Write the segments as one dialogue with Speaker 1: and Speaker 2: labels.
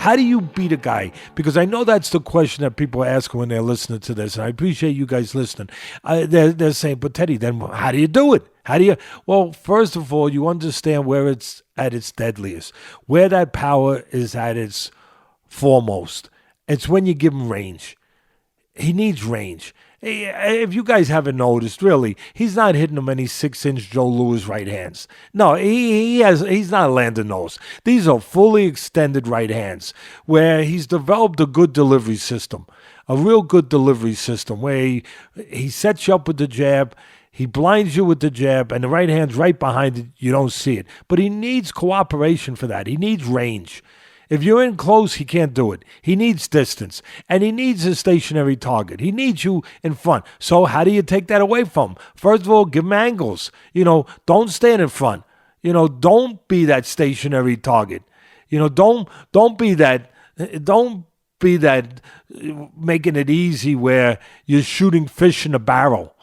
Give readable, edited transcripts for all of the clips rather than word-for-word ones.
Speaker 1: How do you beat a guy? Because I know that's the question that people ask when they're listening to this, and I appreciate you guys listening. They're saying, but Teddy, then how do you do it? How do you? Well, first of all, you understand where it's at its deadliest, where that power is at its foremost. It's when you give him range. He needs range. If you guys haven't noticed, really, he's not hitting them any 6-inch Joe Louis right hands. No, he's not landing those. These are fully extended right hands where he's developed a good delivery system, a real good delivery system where he sets you up with the jab, he blinds you with the jab, and the right hand's right behind it. You don't see it. But he needs cooperation for that. He needs range. If you're in close, he can't do it. He needs distance, and he needs a stationary target. He needs you in front. So how do you take that away from him? First of all, give him angles. Don't stand in front. Don't be that stationary target. Don't be that. Don't be that making it easy where you're shooting fish in a barrel.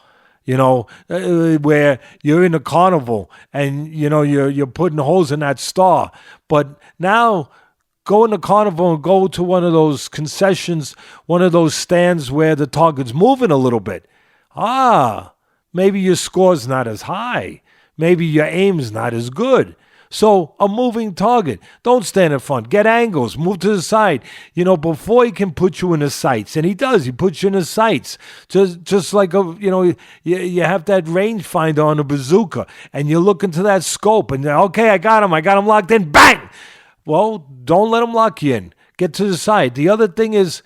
Speaker 1: Where you're in a carnival and you're putting holes in that star. But now, go in the carnival and go to one of those concessions, one of those stands where the target's moving a little bit. Maybe your score's not as high. Maybe your aim's not as good. So a moving target. Don't stand in front. Get angles. Move to the side. Before he can put you in his sights. And he does. He puts you in his sights. Just like, you have that rangefinder on a bazooka. And you look into that scope. And okay, I got him. I got him locked in. Bang! Well, don't let him lock you in. Get to the side. The other thing is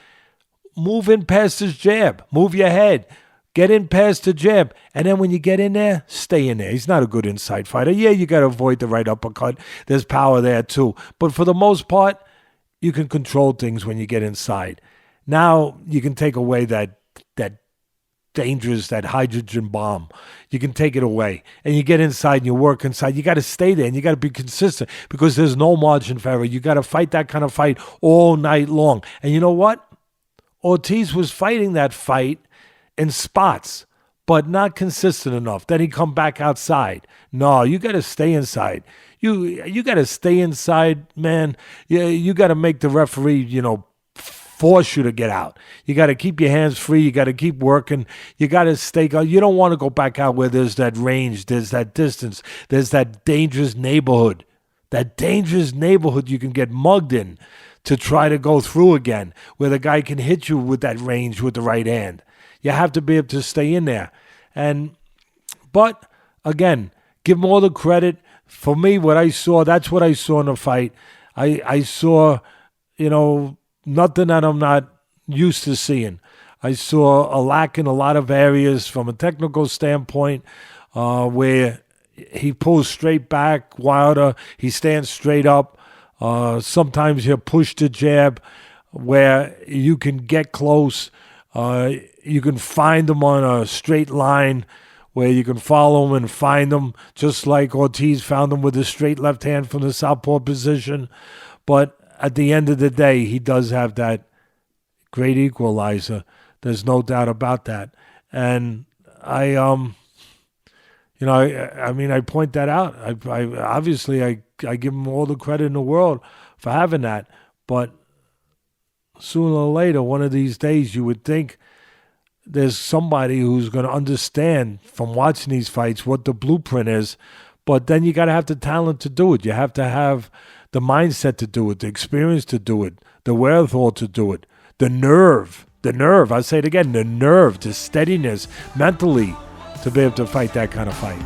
Speaker 1: move in past his jab. Move your head. Get in past the jab. And then when you get in there, stay in there. He's not a good inside fighter. Yeah, you got to avoid the right uppercut. There's power there too. But for the most part, you can control things when you get inside. Now you can take away that dangerous, that hydrogen bomb. You can take it away. And you get inside and you work inside. You got to stay there and you got to be consistent because there's no margin for error. You got to fight that kind of fight all night long. And you know what? Ortiz was fighting that fight in spots, but not consistent enough. Then he come back outside. No, you got to stay inside. You got to stay inside, man. You got to make the referee, force you to get out. You got to keep your hands free. You got to keep working. You got to stay. You don't want to go back out where there's that range, there's that distance, there's that dangerous neighborhood. That dangerous neighborhood you can get mugged in to try to go through again, where the guy can hit you with that range with the right hand. You have to be able to stay in there. But again, give him all the credit. For me, what I saw, that's what I saw in the fight. I saw, nothing that I'm not used to seeing. I saw a lack in a lot of areas from a technical standpoint where he pulls straight back, Wilder. He stands straight up. Sometimes he'll push the jab where you can get close. You can find him on a straight line where you can follow him and find him, just like Ortiz found him with a straight left hand from the southpaw position. But at the end of the day, he does have that great equalizer. There's no doubt about that. And I point that out. I give him all the credit in the world for having that. But sooner or later, one of these days, you would think there's somebody who's going to understand from watching these fights what the blueprint is. But then you got to have the talent to do it. You have to have the mindset to do it, the experience to do it, the wherewithal to do it, the nerve, I say it again, the nerve, the steadiness mentally to be able to fight that kind of fight.